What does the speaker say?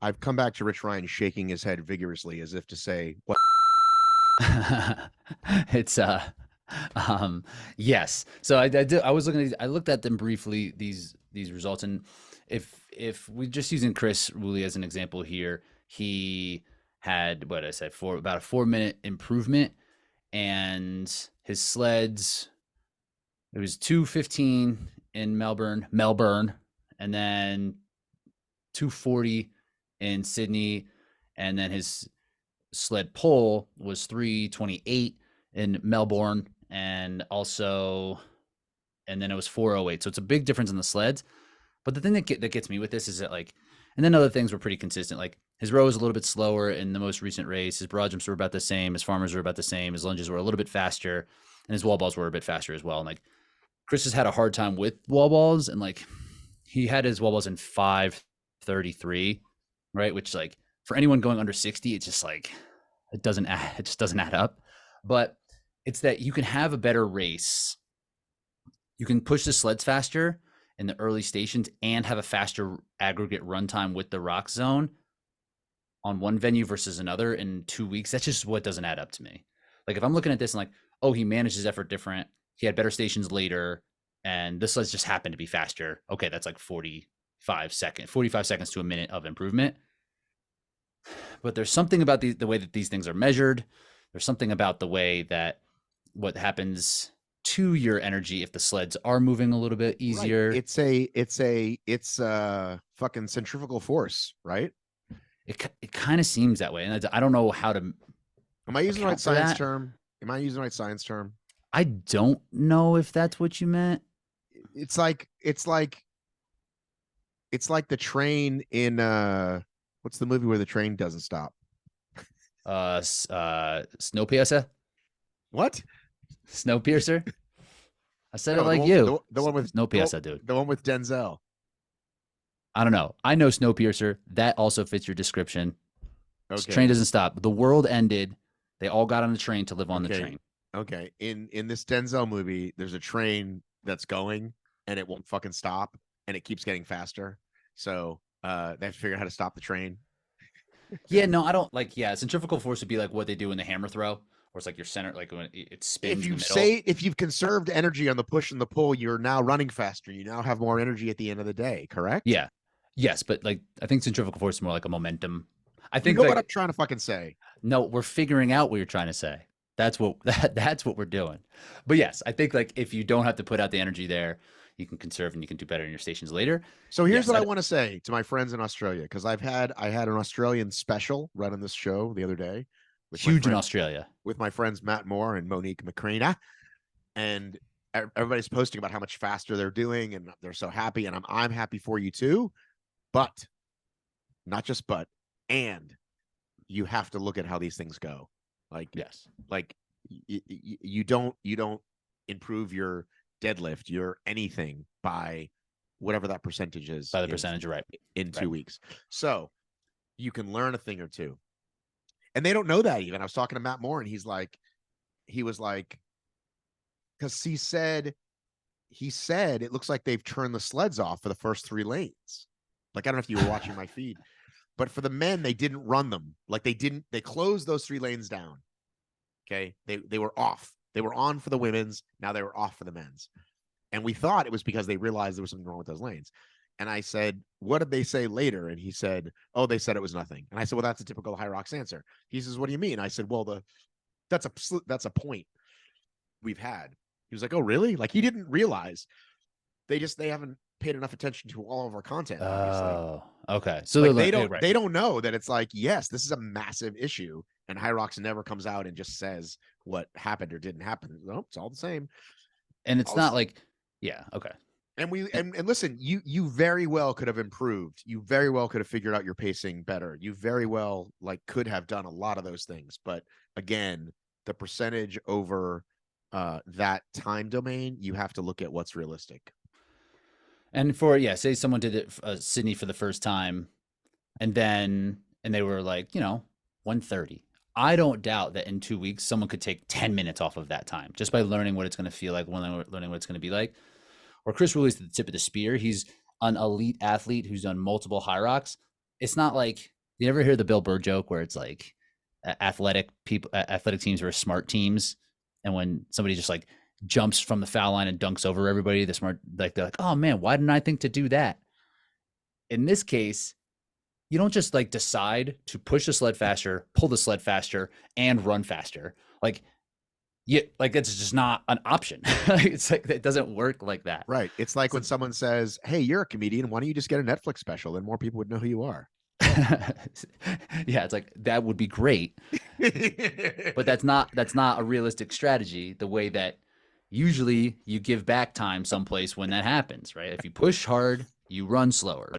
I've come back to Rich Ryan shaking his head vigorously as if to say, what? It's yes. So I was looking at these, I looked at them briefly, these results, and if we just using Chris Wooley as an example here, he had what I said for about a 4 minute improvement, and his sleds, it was 2:15 in Melbourne, and then 2:40 in Sydney, and then his sled pull was 3:28 in Melbourne, and also, and then it was 4:08. So it's a big difference in the sleds. But the thing that gets me with this is that, like, and then other things were pretty consistent. Like his row was a little bit slower in the most recent race. His broad jumps were about the same. His farmers were about the same. His lunges were a little bit faster, and his wall balls were a bit faster as well. And like Chris has had a hard time with wall balls, and like he had his wall balls in 5:33, right? Which, like, for anyone going under 60, it's just like it just doesn't add up. But it's that you can have a better race. You can push the sleds faster in the early stations and have a faster aggregate runtime with the rock zone on one venue versus another in 2 weeks. That's just what doesn't add up to me. Like if I'm looking at this and like, oh, he managed his effort different, he had better stations later, and the sleds just happened to be faster. Okay, that's like 45 seconds to a minute of improvement. But there's something about the way that these things are measured. There's something about the way that what happens to your energy if the sleds are moving a little bit easier. Right. It's fucking centrifugal force, right? It kind of seems that way, and I don't know how to. Am I using the right science term? Am I using the right science term? I don't know if that's what you meant. It's like the train in what's the movie where the train doesn't stop? Snowpiercer. What? Snowpiercer. I said it No, like you. The one with Snowpiercer, dude. The one with Denzel. I don't know. I know Snowpiercer. That also fits your description. Okay. The train doesn't stop. The world ended. They all got on the train to live on the train. Okay. In this Denzel movie, there's a train that's going and it won't fucking stop, and it keeps getting faster. So they have to figure out how to stop the train. Yeah, no, I don't like. Yeah, centrifugal force would be like what they do in the hammer throw, or it's like your center, like when it spins. If you've conserved energy on the push and the pull, you're now running faster. You now have more energy at the end of the day. Correct? Yeah. Yes, but like I think centrifugal force is more like a momentum. I think you know what I'm trying to fucking say. No, we're figuring out what you're trying to say. That's what we're doing. But yes, I think like if you don't have to put out the energy there, you can conserve and you can do better in your stations later. So here's what I want to say to my friends in Australia, because I had an Australian special running this show the other day. Huge in Australia. With my friends Matt Moore and Monique McCrana. And everybody's posting about how much faster they're doing, and they're so happy. And I'm happy for you too. But not just but, and you have to look at how these things go. Like, yes, like you don't improve your deadlift, your anything by whatever that percentage is. By the percentage, right? In 2 weeks. So you can learn a thing or two. And they don't know that even. I was talking to Matt Moore, and he was like, because he said it looks like they've turned the sleds off for the first 3 lanes. Like, I don't know if you were watching my feed, but for the men, they didn't run them. Like they closed those 3 lanes down. Okay. They were off. They were on for the women's. Now they were off for the men's. And we thought it was because they realized there was something wrong with those lanes. And I said, what did they say later? And he said, oh, they said it was nothing. And I said, well, that's a typical Hyrox answer. He says, what do you mean? I said, well, that's a point we've had. He was like, oh, really? Like he didn't realize. They haven't paid enough attention to all of our content. Oh, okay. So like they don't know that it's like, yes, this is a massive issue, and Hyrox never comes out and just says what happened or didn't happen. Nope, it's all the same. And it's not like, yeah, okay. And and listen, you very well could have improved. You very well could have figured out your pacing better. You very well could have done a lot of those things. But again, the percentage over that time domain, you have to look at what's realistic. And say someone did it Sydney for the first time, and they were like, 1:30. I don't doubt that in 2 weeks someone could take 10 minutes off of that time just by learning what it's going to feel like, learning what it's going to be like. Or Chris Wooley's the tip of the spear. He's an elite athlete who's done multiple Hyrox. It's not like You ever hear the Bill Burr joke where it's like athletic teams are smart teams, and when somebody just like jumps from the foul line and dunks over everybody, they're like, oh man, why didn't I think to do that? In this case, you don't just like decide to push the sled faster, pull the sled faster, and run faster. Like, it's just not an option. It's like, it doesn't work like that. Right. It's like when someone says, hey, you're a comedian, why don't you just get a Netflix special? Then more people would know who you are. Yeah, it's like, that would be great. But that's not a realistic strategy, the way that usually you give back time someplace when that happens, right? If you push hard, you run slower.